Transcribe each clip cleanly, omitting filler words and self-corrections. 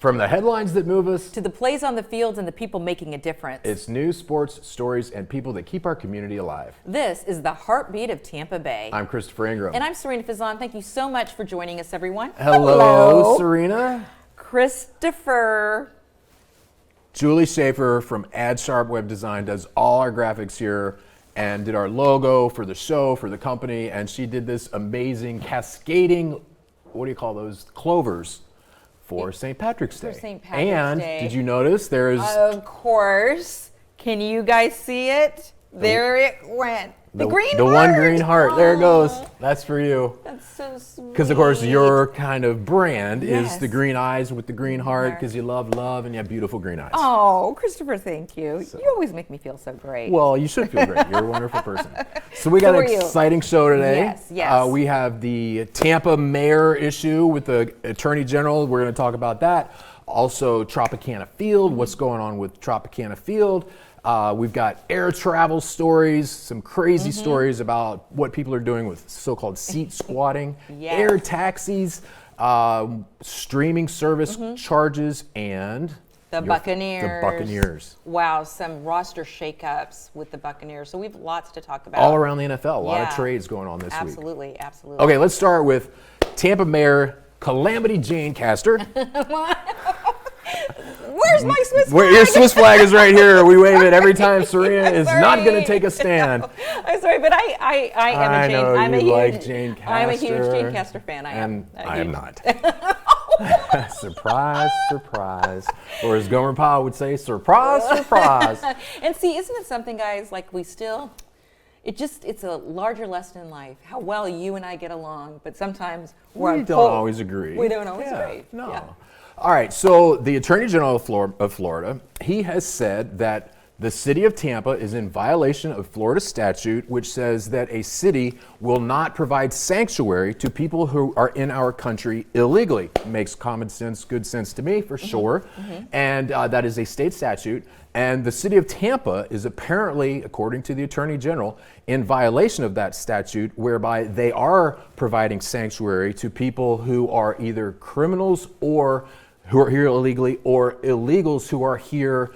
From the headlines that move us to the plays on the fields and the people making a difference. It's news, sports, stories, and people that keep our community alive. This is the heartbeat of Tampa Bay. I'm Christopher Ingram. And I'm Sarina Fazan. Thank you so much for joining us, everyone. Hello, Sarina. Christopher. Julie Schaefer from Ad Sharp Web Design does all our graphics here and did our logo for the show, for the company, and she did this amazing cascading, what do you call those, clovers for St. Patrick's Day. For St. Patrick's Day. Did you notice there is... Of course. Can you guys see it? There it went. The green heart. The one green heart. There it goes. That's for you. That's so sweet. Because, of course, your kind of brand Yes. is the green eyes with the green heart because you love love and you have beautiful green eyes. Oh, Christopher, thank you. You always make me feel so great. Well, you should feel great. You're a wonderful person. So we got an exciting show today. Yes. We have the Tampa mayor issue with the attorney general. We're going to talk about that. Also, Tropicana Field, what's going on with Tropicana Field. We've got air travel stories, some crazy stories about what people are doing with so-called seat squatting, air taxis, streaming service charges, and the Buccaneers. The Buccaneers. Wow, some roster shakeups with the Buccaneers. So we have lots to talk about. All around the NFL, a lot of trades going on this week. Absolutely. Okay, let's start with Tampa Mayor Calamity Jane Castor. Where's my Swiss flag? Your Swiss flag is right here. We wave it every time Sarina is not going to take a stand. I'm sorry, but I am a Jane. I'm a huge Jane Castor fan. I am not. Surprise, surprise. Or as Gomer Pyle would say, surprise, surprise. And see, isn't it something, guys, like it's a larger lesson in life, how well you and I get along, but sometimes we don't always agree. We don't always agree. No. Yeah. All right, so the Attorney General of Florida, he has said that the city of Tampa is in violation of Florida statute, which says that a city will not provide sanctuary to people who are in our country illegally. Makes common sense, good sense to me, for sure. And that is a state statute. And the city of Tampa is apparently, according to the Attorney General, in violation of that statute, whereby they are providing sanctuary to people who are either criminals or who are here illegally, or illegals who are here,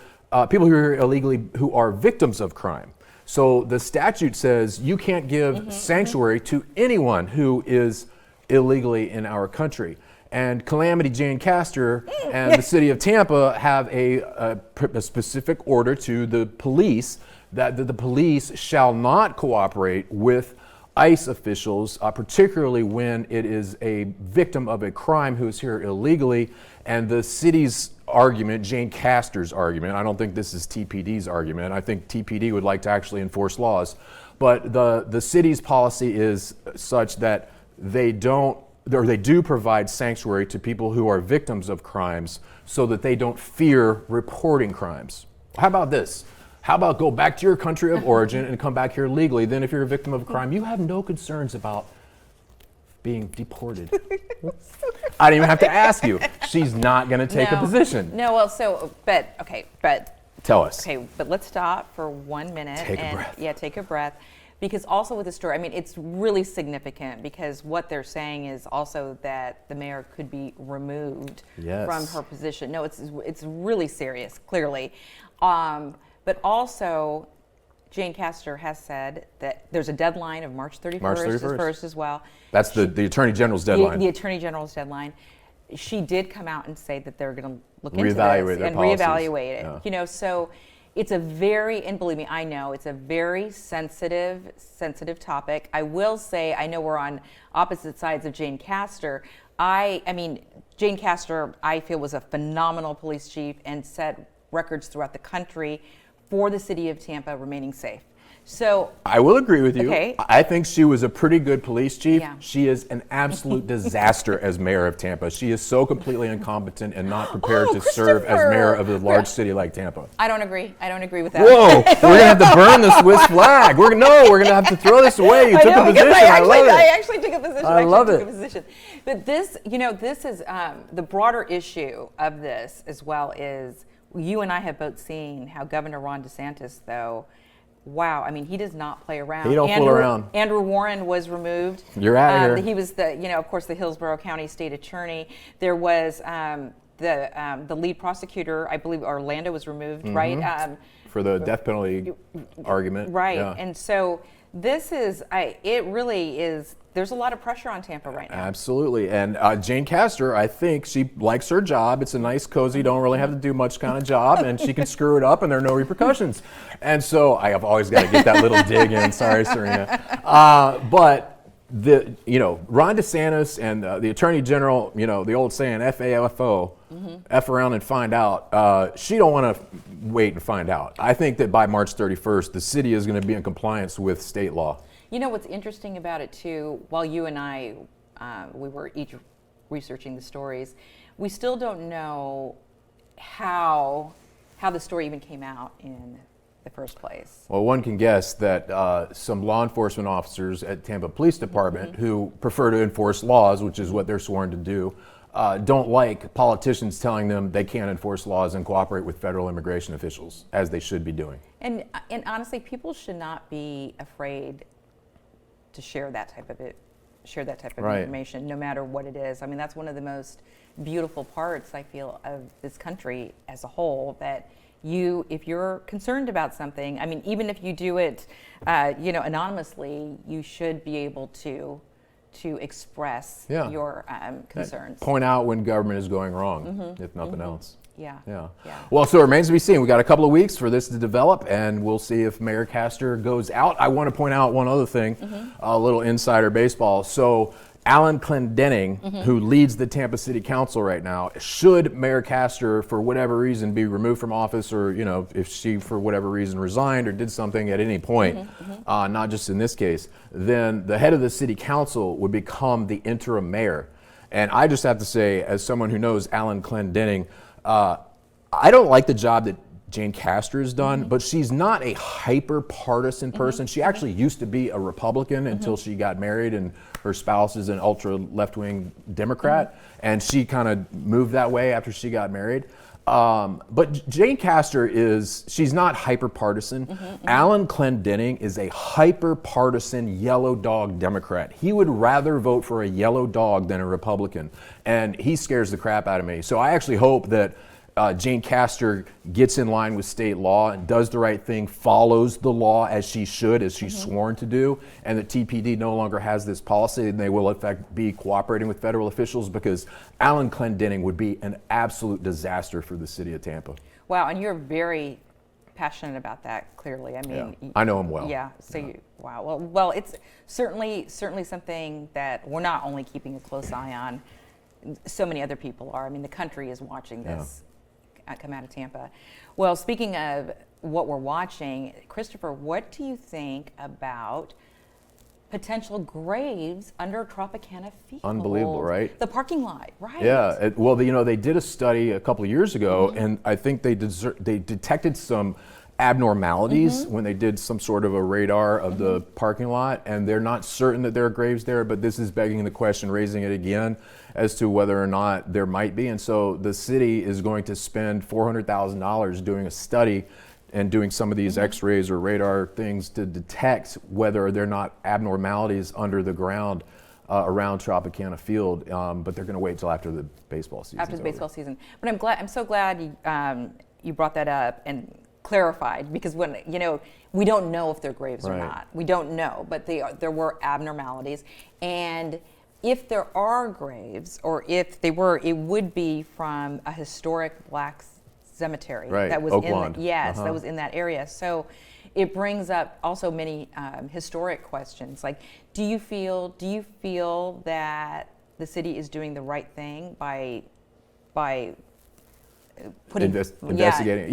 people who are here illegally who are victims of crime. So the statute says you can't give sanctuary to anyone who is illegally in our country. And Calamity Jane Castor and the city of Tampa have a specific order to the police that the police shall not cooperate with ICE officials, particularly when it is a victim of a crime who is here illegally. And the city's argument, Jane Castor's argument, I don't think this is TPD's argument. I think TPD would like to actually enforce laws. But the city's policy is such that they do provide sanctuary to people who are victims of crimes so that they don't fear reporting crimes. How about this? How about go back to your country of origin and come back here legally? Then if you're a victim of a crime, you have no concerns about being deported. I didn't even have to ask you. She's not going to take a position. No, well, but tell us. Okay, but let's stop for 1 minute. Take a breath. Yeah, take a breath. Because also with the story, I mean, it's really significant because what they're saying is also that the mayor could be removed from her position. No, it's really serious, clearly. But also, Jane Castor has said that there's a deadline of March 31st as well. That's the Attorney General's deadline. The Attorney General's deadline. She did come out and say that they're going to look into this and reevaluate it. Yeah. You know, so it's a very, and believe me, I know it's a very sensitive topic. I will say, I know we're on opposite sides of Jane Castor. I mean, Jane Castor, I feel, was a phenomenal police chief and set records throughout the country for the city of Tampa remaining safe. So I will agree with you. Okay. I think she was a pretty good police chief. Yeah. She is an absolute disaster as mayor of Tampa. She is so completely incompetent and not prepared to serve as mayor of a large city like Tampa. I don't agree. I don't agree with that. Whoa, we're going to have to burn the Swiss flag. We're going to have to throw this away. You took a position. I love it. I actually took a position. I love it. But this, this is the broader issue of this as well is you and I have both seen how Governor Ron DeSantis, though, wow, I mean, he does not play around. He don't fool around. Andrew Warren was removed. You're out of here. He was of course, the Hillsborough County State Attorney. There was the lead prosecutor, I believe Orlando, was removed, right? For the death penalty argument. Right. Yeah. And so this is, it really is, there's a lot of pressure on Tampa right now. Absolutely. And Jane Castor, I think she likes her job. It's a nice, cozy, don't really have to do much kind of job, and she can screw it up and there are no repercussions. And so I have always got to get that little dig in. Sorry, Sarina. But Ron DeSantis and the Attorney General, the old saying, FAFO, F around and find out. She don't want to wait and find out. I think that by March 31st, the city is going to be in compliance with state law. You know what's interesting about it too, while you and I, we were each researching the stories, we still don't know how the story even came out in the first place. Well, one can guess that some law enforcement officers at Tampa Police Department who prefer to enforce laws, which is what they're sworn to do, don't like politicians telling them they can't enforce laws and cooperate with federal immigration officials, as they should be doing. And honestly, people should not be afraid to share that type of information, no matter what it is. I mean, that's one of the most beautiful parts, I feel, of this country as a whole, that if you're concerned about something, I mean, even if you do it, anonymously, you should be able to express your concerns. Point out when government is going wrong, if nothing else. Yeah. Well, so it remains to be seen. We got a couple of weeks for this to develop, and we'll see if Mayor Castor goes out. I want to point out one other thing, a little insider baseball. So Alan Clendenning, who leads the Tampa City Council right now, should Mayor Castor, for whatever reason, be removed from office, or if she, for whatever reason, resigned or did something at any point, not just in this case, then the head of the City Council would become the interim mayor. And I just have to say, as someone who knows Alan Clendenning, I don't like the job that Jane Castor has done, but she's not a hyper-partisan person. She actually used to be a Republican until she got married, and her spouse is an ultra-left-wing Democrat, and she kind of moved that way after she got married. But Jane Castor she's not hyper-partisan. Alan Clendenning is a hyper-partisan yellow dog Democrat. He would rather vote for a yellow dog than a Republican, and he scares the crap out of me. So I actually hope that Jane Castor gets in line with state law and does the right thing, follows the law as she should, as she's sworn to do, and that TPD no longer has this policy, and they will in fact be cooperating with federal officials, because Alan Clendenning would be an absolute disaster for the city of Tampa. Wow, and you're very passionate about that, clearly. I mean, I know him well. Yeah. So wow. Well, it's certainly something that we're not only keeping a close eye on. So many other people are. I mean, the country is watching this come out of Tampa. Well, speaking of what we're watching, Christopher, what do you think about potential graves under Tropicana Field? Unbelievable, right? The parking lot, right? Yeah. Well, they did a study a couple of years ago, and I think they detected some abnormalities when they did some sort of a radar of the parking lot, and they're not certain that there are graves there, but this is begging the question, raising it again, as to whether or not there might be. And so the city is going to spend $400,000 doing a study and doing some of these x-rays or radar things to detect whether they're not abnormalities under the ground around Tropicana Field, but they're going to wait till after the baseball season. After the baseball season. But I'm so glad you brought that up and clarified, because when we don't know if they're graves or not. We don't know, but there were abnormalities, and if there are graves, or if they were, it would be from a historic black cemetery that was that was in that area. So it brings up also many historic questions, like do you feel that the city is doing the right thing by investigating?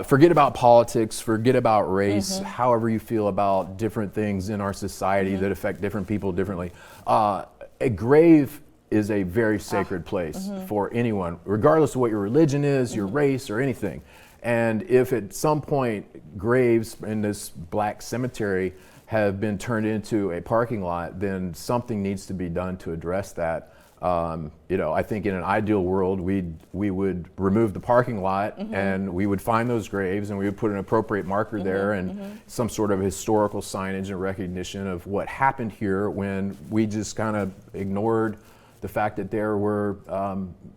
Forget about politics, forget about race, however you feel about different things in our society that affect different people differently. A grave is a very sacred place for anyone, regardless of what your religion is, your race, or anything. And if at some point graves in this black cemetery have been turned into a parking lot, then something needs to be done to address that. I think in an ideal world, we would remove the parking lot and we would find those graves, and we would put an appropriate marker there and some sort of historical signage and recognition of what happened here when we just kind of ignored the fact that there were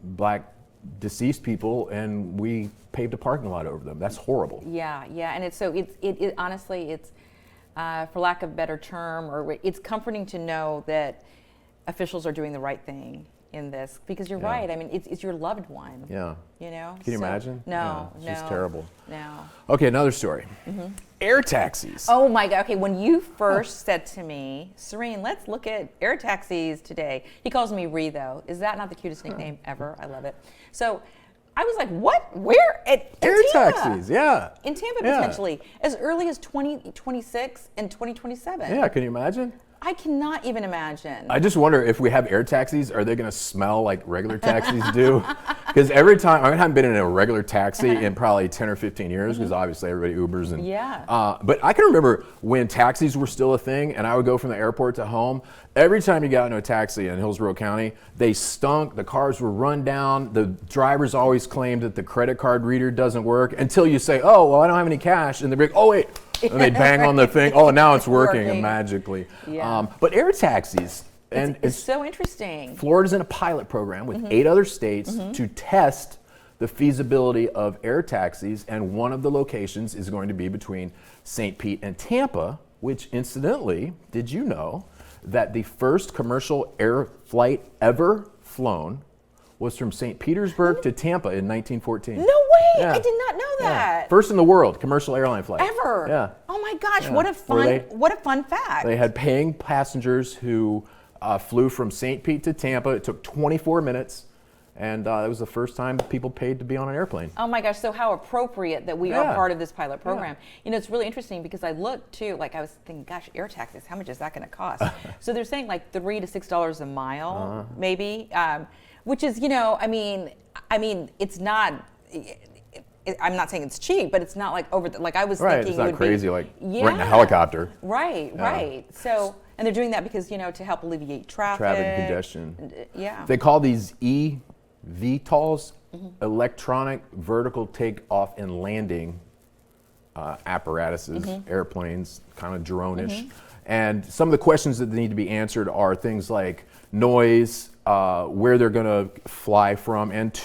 black deceased people and we paved a parking lot over them. That's horrible. Yeah, and it honestly, it's for lack of a better term, or it's comforting to know that officials are doing the right thing in this, because you're right. I mean, it's your loved one. Yeah. You know? Can you imagine? No, It's just terrible. No. Okay, another story. Air taxis. Oh my God. Okay, when you first said to me, Sarina, let's look at air taxis today. He calls me Ree, though. Is that not the cutest nickname ever? I love it. So I was like, what? Where? At air Tampa. taxis, yeah. In Tampa, potentially. As early as 2026 and 2027. Yeah, can you imagine? I cannot even imagine. I just wonder if we have air taxis, are they going to smell like regular taxis do? Because every time, I haven't been in a regular taxi in probably 10 or 15 years, because obviously everybody Ubers. And, but I can remember when taxis were still a thing, and I would go from the airport to home. Every time you got into a taxi in Hillsborough County, they stunk, the cars were run down, the drivers always claimed that the credit card reader doesn't work, until you say, oh, well, I don't have any cash, and they're like, oh, wait. And they bang on the thing. Oh, now it's working magically. Yeah. But air taxis, and it's so interesting. Florida's in a pilot program with 8 other states to test the feasibility of air taxis, and one of the locations is going to be between St. Pete and Tampa, which incidentally, did you know that the first commercial air flight ever flown was from St. Petersburg to Tampa in 1914. No way! Yeah. I did not know that. Yeah. First in the world, commercial airline flight. Ever? Yeah. Oh my gosh! What a fun fact. They had paying passengers who flew from St. Pete to Tampa. It took 24 minutes, and it was the first time people paid to be on an airplane. Oh my gosh! So how appropriate that we are part of this pilot program. You know, it's really interesting because I looked too. Like I was thinking, gosh, air taxis. How much is that going to cost? So they're saying like $3 to $6 a mile, maybe. Which is, you know, I mean, it's not. I'm not saying it's cheap, but it's not like over. Like I was thinking, it's not crazy. Like renting a helicopter. Right. So, and they're doing that because to help alleviate traffic and congestion. Yeah. They call these eVTOLs, electronic vertical takeoff and landing apparatuses, airplanes, kind of drone-ish. And some of the questions that need to be answered are things like noise, where they're going to fly from, and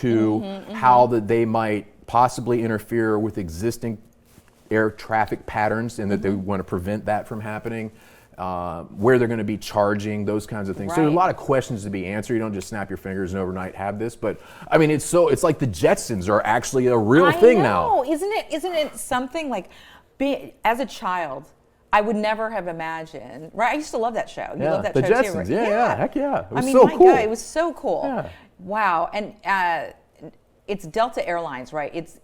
how that they might possibly interfere with existing air traffic patterns, and that they want to prevent that from happening, where they're going to be charging, those kinds of things. So there's a lot of questions to be answered. You don't just snap your fingers and overnight have this, but I mean, it's like the Jetsons are actually a real thing now. Isn't it something like, as a child, I would never have imagined, right? I used to love that show. You love that show Jetsons, too, right? Yeah, heck yeah. It was my cool. God, it was so cool. Yeah. Wow, and it's Delta Airlines, right? It's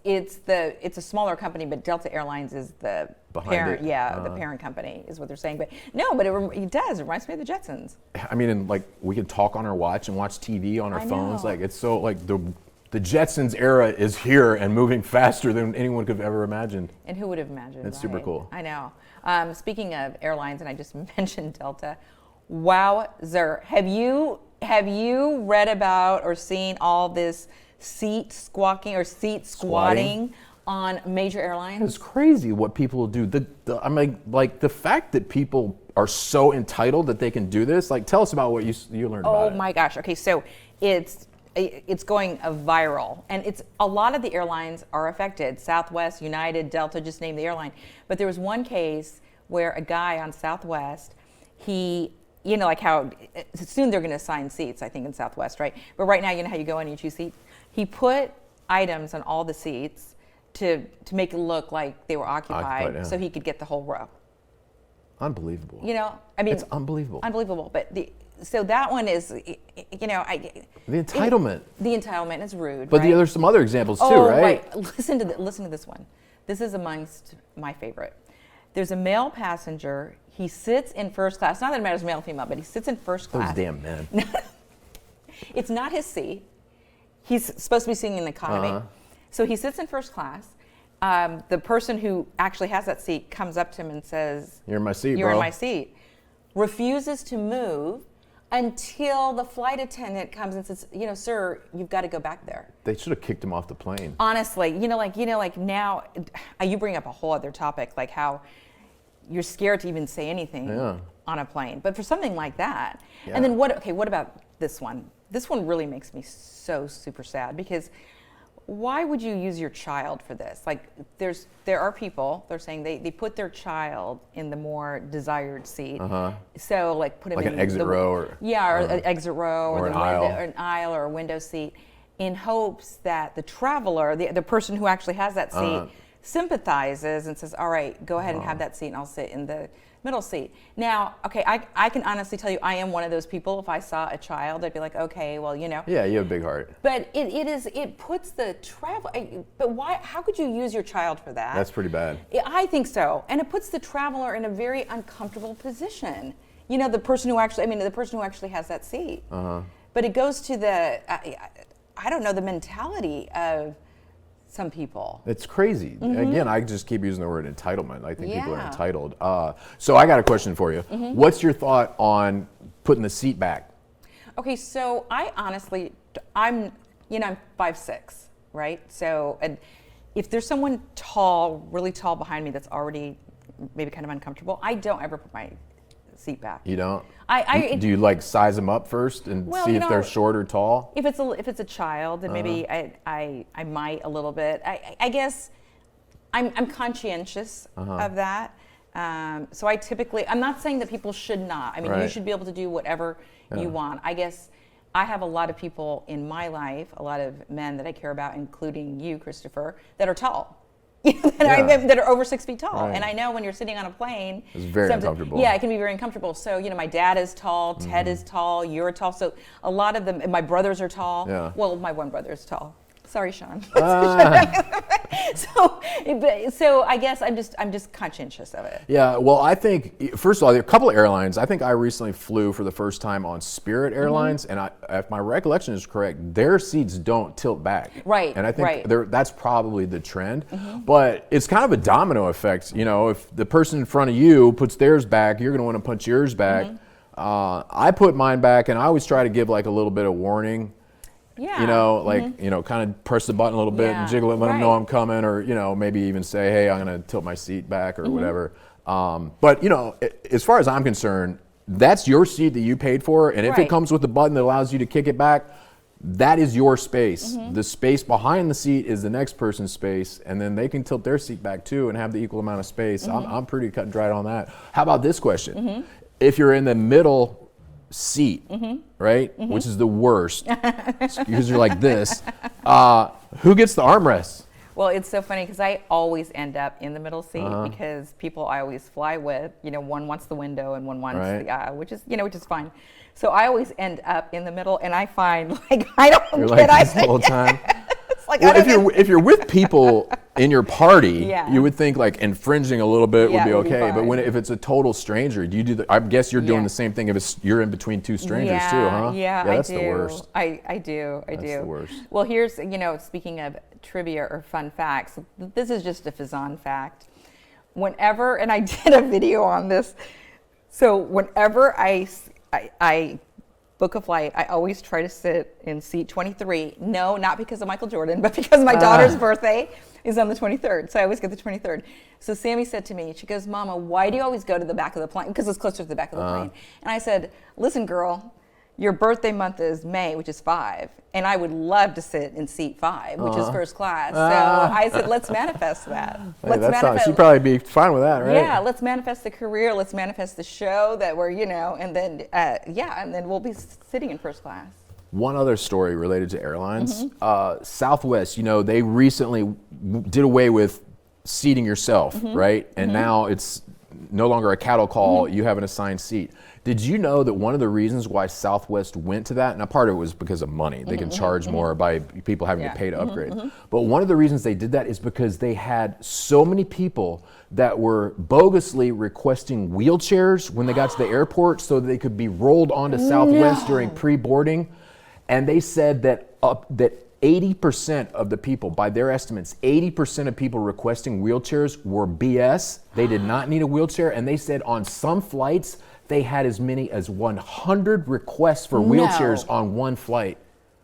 a smaller company, but Delta Airlines is the parent. Yeah, the parent company is what they're saying. But no, but it does. It reminds me of the Jetsons. I mean, and like we can talk on our watch and watch TV on our phones. Like it's so like the Jetsons era is here and moving faster than anyone could have ever imagined. And who would have imagined? It's super cool. I know. Speaking of airlines, and I just mentioned Delta. Wowzer! Have you read about or seen all this seat squatting on major airlines? It's crazy what people do. I mean, like the fact that people are so entitled that they can do this. Like, tell us about what you learned about it. Oh my gosh. Okay, so it's going viral, and it's a lot of the airlines are affected. Southwest, United, Delta, just name the airline. But there was one case where a guy on Southwest, like how soon they're going to assign seats, I think, in Southwest, right? But right now, you know how you go in and you choose seats. He put items on all the seats to make it look like they were occupied, so he could get the whole row. Unbelievable. I mean, it's unbelievable. Unbelievable. But so that one is, the entitlement. The entitlement is rude. But right? there's some other examples too, right? Listen to this one. This is amongst my favorite. There's a male passenger. He sits in first class. Not that it matters male or female, but he sits in first class. Those damn men. It's not his seat. He's supposed to be sitting in economy. So he sits in first class. The person who actually has that seat comes up to him and says, "You're in my seat, You're bro." in my seat." Refuses to move until the flight attendant comes and says, "Sir, you've got to go back there." They should have kicked him off the plane. Honestly, like now, you bring up a whole other topic, like how you're scared to even say anything on a plane. But for something like that, and then what about this one? this one really makes me so super sad, because why would you use your child for this? Like, there are people, they're saying they put their child in the more desired seat. So like put him like in an exit row or an exit row or the an aisle. Or an aisle or a window seat, in hopes that the traveler, the person who actually has that seat, sympathizes and says, all right, go ahead and have that seat, and I'll sit in the middle seat. Now, okay, I can honestly tell you, I am one of those people. If I saw a child, I'd be like, okay, well, you know. Yeah, you have a big heart. But it puts the travel. But why? How could you use your child for that? That's pretty bad. I think so, and it puts the traveler in a very uncomfortable position. You know, the person who actually has that seat. But it goes to the, I don't know, the mentality of some people. It's crazy. Again, I just keep using the word entitlement. I think people are entitled. So I got a question for you. What's your thought on putting the seat back? Okay, so I honestly, I'm 5'6", right? So if there's someone tall, really tall behind me that's already maybe kind of uncomfortable, I don't ever put my seat back. You don't? Do you like size them up first and see if they're short or tall? If it's a child, then maybe I might a little bit. I guess I'm conscientious of that. So I'm not saying that people should not. I mean, you should be able to do whatever you want. I guess I have a lot of people in my life, a lot of men that I care about, including you, Christopher, that are tall. That are over 6 feet tall. And I know when you're sitting on a plane, it's very uncomfortable. Yeah, it can be very uncomfortable. So, my dad is tall, Ted is tall, you're tall. So a lot of them, my brothers are tall. Yeah. Well, my one brother is tall. Sorry, Sean. So I guess I'm just conscientious of it. Yeah, well, I think, first of all, there are a couple of airlines. I think I recently flew for the first time on Spirit Airlines, and if my recollection is correct, their seats don't tilt back. Right. And I think that's probably the trend. But it's kind of a domino effect. If the person in front of you puts theirs back, you're going to want to punch yours back. I put mine back, and I always try to give like a little bit of warning. Yeah. Kind of press the button a little bit and jiggle it, let them know I'm coming, or, maybe even say, hey, I'm going to tilt my seat back or whatever. But, as far as I'm concerned, that's your seat that you paid for. And if it comes with a button that allows you to kick it back, that is your space. The space behind the seat is the next person's space. And then they can tilt their seat back too and have the equal amount of space. I'm pretty cut and dried on that. How about this question? If you're in the middle seat, right? Which is the worst because you're like this. Who gets the armrest? Well, it's so funny because I always end up in the middle seat because people I always fly with, one wants the window and one wants the aisle, which is fine. So I always end up in the middle, and I find I don't you're get like this the whole time. If you're with people in your party, you would think like infringing a little bit would be okay. But if it's a total stranger, do you do I guess you're doing the same thing if you're in between two strangers too, huh? Yeah, that's I do. The worst. I do. That's the worst. Well, here's, speaking of trivia or fun facts, this is just a Fazan fact. Whenever, and I did a video on this, so whenever I book a flight, I always try to sit in seat 23. No, not because of Michael Jordan, but because my daughter's birthday is on the 23rd. So I always get the 23rd. So Sammy said to me, she goes, Mama, why do you always go to the back of the plane? Because it's closer to the back of the plane. And I said, listen, girl, your birthday month is May, which is 5. And I would love to sit in seat 5, which is first class. So I said, let's manifest that. She'd probably be fine with that, right? Yeah, let's manifest the career. Let's manifest the show that we're, and then, and then we'll be sitting in first class. One other story related to airlines. Southwest, they recently did away with seating yourself, right? And now it's no longer a cattle call. You have an assigned seat. Did you know that one of the reasons why Southwest went to that, now part of it was because of money. They can charge more by people having to pay to upgrade. But one of the reasons they did that is because they had so many people that were bogusly requesting wheelchairs when they got to the airport so that they could be rolled onto Southwest during pre-boarding. And they said that 80% of the people, by their estimates, 80% of people requesting wheelchairs were BS. They did not need a wheelchair. And they said on some flights, they had as many as 100 requests for wheelchairs on one flight.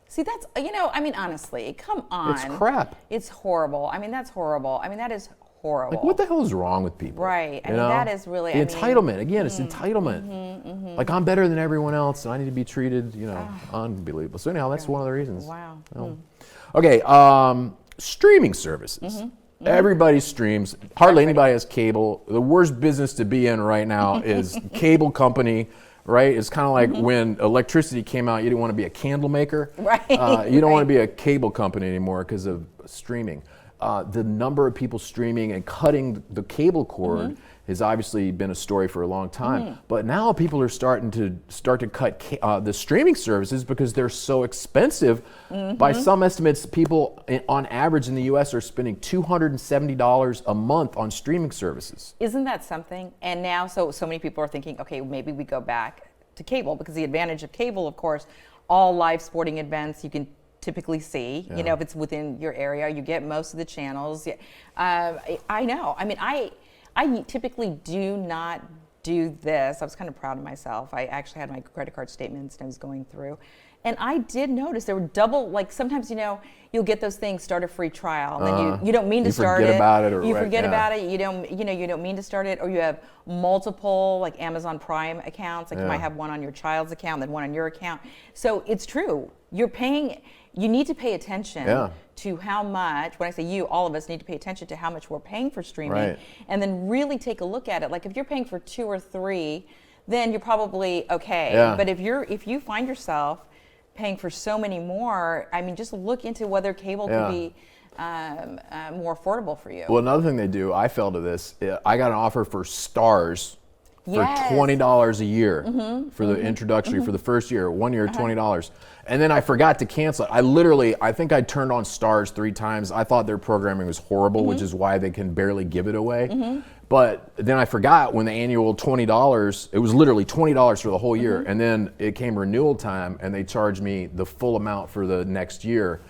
See, that's, honestly, come on. It's crap. It's horrible. That's horrible. That is horrible. Like, what the hell is wrong with people? Right. I mean, that is really the entitlement. Again, it's entitlement. Like, I'm better than everyone else, and I need to be treated, unbelievable. So anyhow, that's one of the reasons. Wow. Okay. Streaming services. Everybody streams. Hardly anybody has cable. The worst business to be in right now is cable company. Right? It's kind of like when electricity came out, you didn't want to be a candle maker. Right. You don't want to be a cable company anymore because of streaming. The number of people streaming and cutting the cable cord has obviously been a story for a long time. But now people are starting to cut the streaming services because they're so expensive. By some estimates, people on average in the U.S. are spending $270 a month on streaming services. Isn't that something? And now, so many people are thinking, okay, maybe we go back to cable, because the advantage of cable, of course, all live sporting events you can typically see. You know, if it's within your area, you get most of the channels. I know. I mean, I typically do not do this. I was kind of proud of myself. I actually had my credit card statements and I was going through. And I did notice there were double, like sometimes, you'll get those things, start a free trial, and then you don't mean to start it. You forget about it. You forget about it. You don't mean to start it, or you have multiple like Amazon Prime accounts. Like you might have one on your child's account, then one on your account. So it's true. You're paying. You need to pay attention to how much, when I say you, all of us need to pay attention to how much we're paying for streaming, and then really take a look at it. Like if you're paying for 2 or 3, then you're probably okay. But if you find yourself paying for so many more, I mean, just look into whether cable could be more affordable for you. Well, another thing they do, I fell to this. I got an offer for Stars for $20 a year for the introductory for the first year, 1 year, $20. And then I forgot to cancel it. I think I turned on Stars 3 times. I thought their programming was horrible, which is why they can barely give it away. But then I forgot when the annual $20, it was literally $20 for the whole year. And then it came renewal time and they charged me the full amount for the next year.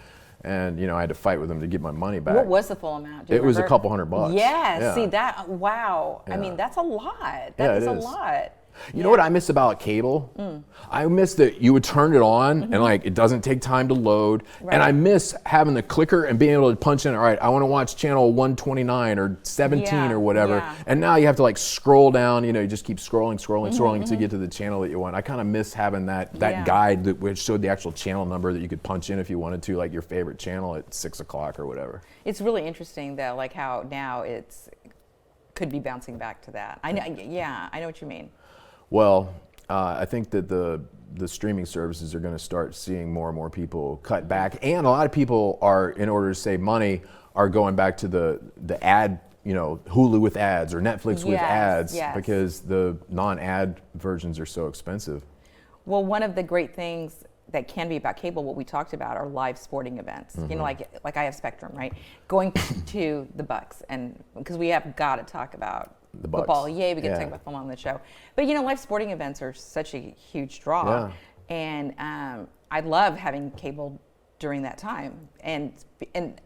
And, I had to fight with them to get my money back. What was the full amount? It was a couple $100. Yes. See that? Wow. I mean, that's a lot. That is a lot. You know what I miss about cable? I miss that you would turn it on and it doesn't take time to load. And I miss having the clicker and being able to punch in, all right, I want to watch channel 129 or 17 or whatever. And now you have to scroll down, you just keep scrolling to get to the channel that you want. I kind of miss having that guide which showed the actual channel number that you could punch in if you wanted to, like your favorite channel at 6 o'clock or whatever. It's really interesting though, like how now could be bouncing back to that. I know what you mean. Well, I think that the streaming services are going to start seeing more and more people cut back, and a lot of people are, in order to save money, are going back to the ad, Hulu with ads or Netflix with ads because the non-ad versions are so expensive. Well, one of the great things that can be about cable, what we talked about, are live sporting events. Like I have Spectrum, right? Going to the Bucks, and because we have got to talk about the Bucks. Football, we get to talk about football on the show. But live sporting events are such a huge draw, and I love having cable during that time. And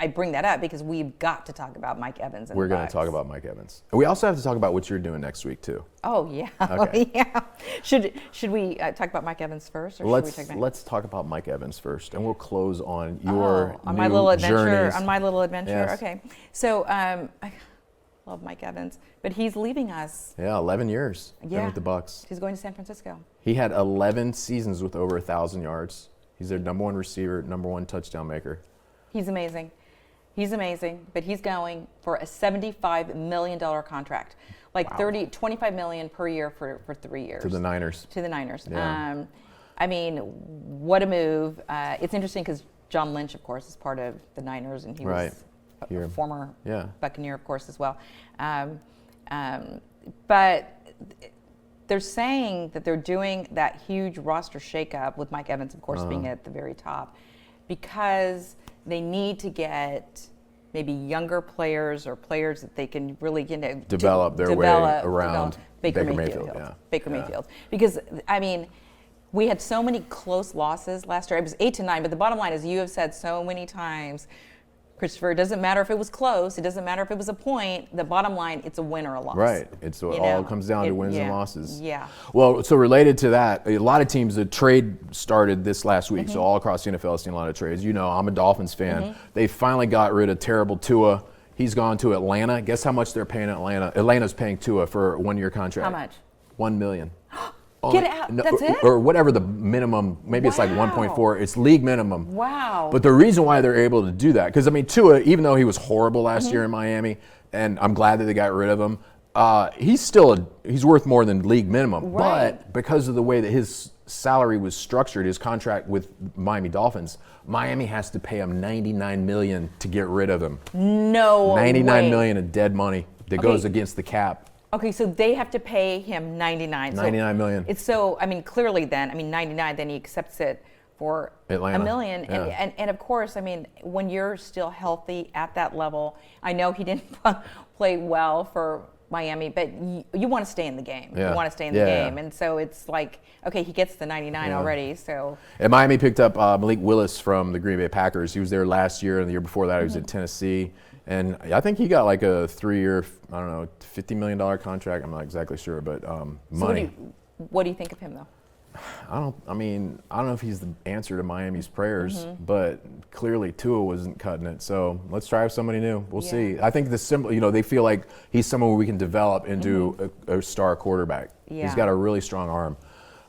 I bring that up because we've got to talk about Mike Evans. We're going to talk about Mike Evans. And we also have to talk about what you're doing next week too. Oh yeah, okay. Should we talk about Mike Evans first, or let's talk about Mike Evans first, and we'll close on your on my little adventure. Journeys. On my little adventure. Yes. Okay, so I love Mike Evans, but he's leaving us. Yeah, 11 years with the Bucks. He's going to San Francisco. He had 11 seasons with over 1,000 yards. He's their number 1 receiver, number 1 touchdown maker. He's amazing. But he's going for a $75 million contract, $25 million per year for 3 years. To the Niners. Yeah. I mean, what a move. It's interesting because John Lynch, of course, is part of the Niners, and he was a former Buccaneer, of course, as well. But they're saying that they're doing that huge roster shakeup with Mike Evans, of course, being at the very top, because they need to get maybe younger players or players that they can really develop their way around Baker Mayfield. Baker Mayfield. Because, I mean, we had so many close losses last year. It was 8-9, but the bottom line is, you have said so many times, Christopher, it doesn't matter if it was close. It doesn't matter if it was a point. The bottom line, it's a win or a loss. Right. It all comes down to wins and losses. Yeah. Well, so related to that, a lot of teams, the trade started this last week. So all across the NFL, I've seen a lot of trades. I'm a Dolphins fan. They finally got rid of terrible Tua. He's gone to Atlanta. Guess how much they're paying Atlanta? Atlanta's paying Tua for a 1-year contract. How much? $1 million. Get it out. That's it? Or whatever the minimum, maybe it's like 1.4. It's league minimum. Wow. But the reason why they're able to do that, because I mean, Tua, even though he was horrible last year in Miami, and I'm glad that they got rid of him, he's worth more than league minimum. Right. But because of the way that his salary was structured, his contract with Miami Dolphins, Miami has to pay him $99 million to get rid of him. No way. $99 million of dead money that goes against the cap. Okay, so they have to pay him $99 million. It's so, I mean, clearly then, I mean, 99, then he accepts it for Atlanta. $1 million. Yeah. And of course, I mean, when you're still healthy at that level, I know he didn't play well for Miami, but you want to stay in the game. Yeah. You want to stay in the game. And so it's like, okay, he gets the 99 already, so. And Miami picked up Malik Willis from the Green Bay Packers. He was there last year, and the year before that he was at Tennessee. And I think he got like a 3-year, I don't know, $50 million contract. I'm not exactly sure, but money. So what do you think of him, though? I don't know if he's the answer to Miami's prayers, but clearly Tua wasn't cutting it. So let's try with somebody new. We'll see. I think they feel like he's someone we can develop into a star quarterback. Yeah. He's got a really strong arm,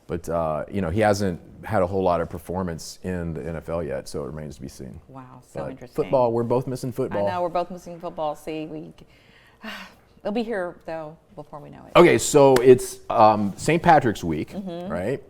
but he hasn't had a whole lot of performance in the NFL yet, so it remains to be seen. Wow, so But interesting. football, we're both missing football. I know, we're both missing football. See, they'll be here, though, before we know it. Okay, so it's St. Patrick's Week, right?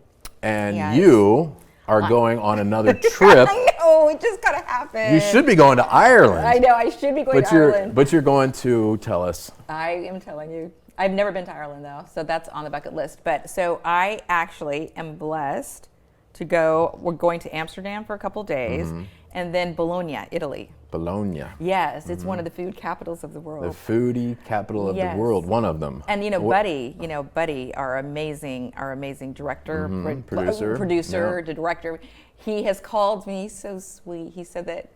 And Yes. you are going on another trip. I know, it just gotta happen. You should be going to Ireland. I know, I should be going to Ireland. But you're going to tell us. I am telling you. I've never been to Ireland, though, so that's on the bucket list. But so I actually am blessed to go. We're going to Amsterdam for a couple days, and then Bologna, Italy. Bologna. Yes, it's one of the food capitals of the world. The foodie capital of the world, one of them. And Buddy, our amazing director, producer, the director, he has called me so sweet. He said that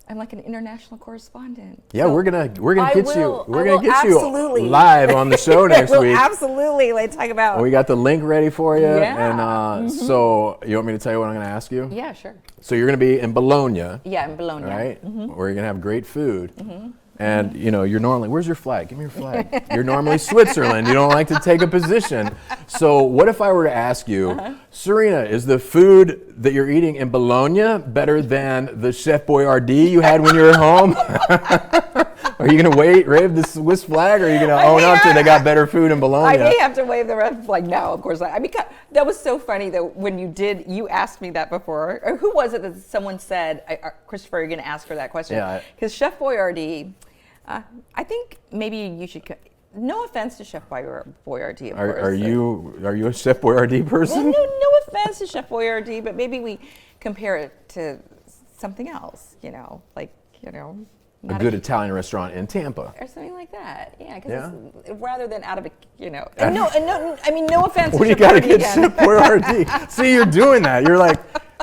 I'm like an international correspondent. Yeah, so we're gonna get you absolutely. live on the show next week. Absolutely, let's talk about. We got the link ready for you, Yeah. and so you want me to tell you what I'm going to ask you? Yeah, sure. So you're going to be in Bologna. Yeah, in Bologna. Right? Where you're going to have great food. And you're normally, where's your flag? Give me your flag. You're normally Switzerland. You don't like to take a position. So what if I were to ask you, Sarina, is the food that you're eating in Bologna better than the Chef Boyardee you had when you were home? Are you going to wave the Swiss flag, or are you going to own up to they got better food in Bologna? I may have to wave the red flag. No, of course not. I mean, that was so funny that when you asked me that before. Or who was it that someone said, Christopher, you're going to ask her that question? Yeah. Because Chef Boyardee, I think maybe you should. No offense to Chef Boyardee, of course. Are you a Chef Boyardee person? Well, no offense to Chef Boyardee, but maybe we compare it to something else. A good Italian restaurant in Tampa. Or something like that. Yeah, Yeah. because rather than out of a, And no, I mean, no offense. What do you got to get Chef Boyardee? See, you're doing that. You're like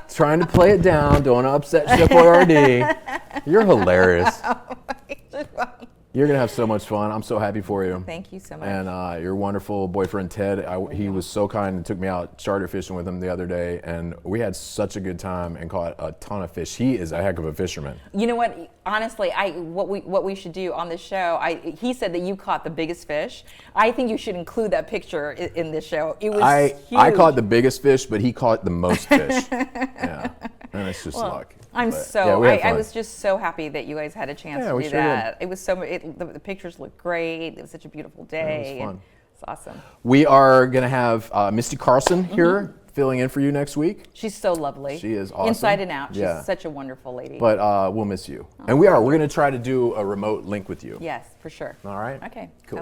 trying to play it down. Don't upset Chef Boyardee. You're hilarious. You're going to have so much fun. I'm so happy for you. Thank you so much. And your wonderful boyfriend, Ted, he was so kind and took me out charter fishing with him the other day. And we had such a good time and caught a ton of fish. He is a heck of a fisherman. You know what? Honestly, what we should do on this show, he said that you caught the biggest fish. I think you should include that picture in this show. It was huge. I caught the biggest fish, but he caught the most fish. Yeah. And it's just luck. I was just so happy that you guys had a chance to do that. It was the pictures looked great. It was such a beautiful day. It was fun. It's awesome. We are going to have Misty Carlson here filling in for you next week. She's so lovely. She is awesome. Inside and out. She's such a wonderful lady. But we'll miss you. And we're going to try to do a remote link with you. Yes, for sure. All right? Okay. Cool.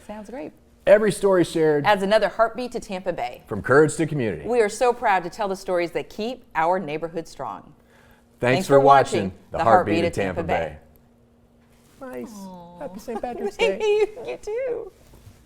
Sounds great. Every story shared adds another heartbeat to Tampa Bay. From courage to community. We are so proud to tell the stories that keep our neighborhood strong. Thanks for watching The Heartbeat of Tampa Bay. Nice. Happy St. Patrick's Day. You too.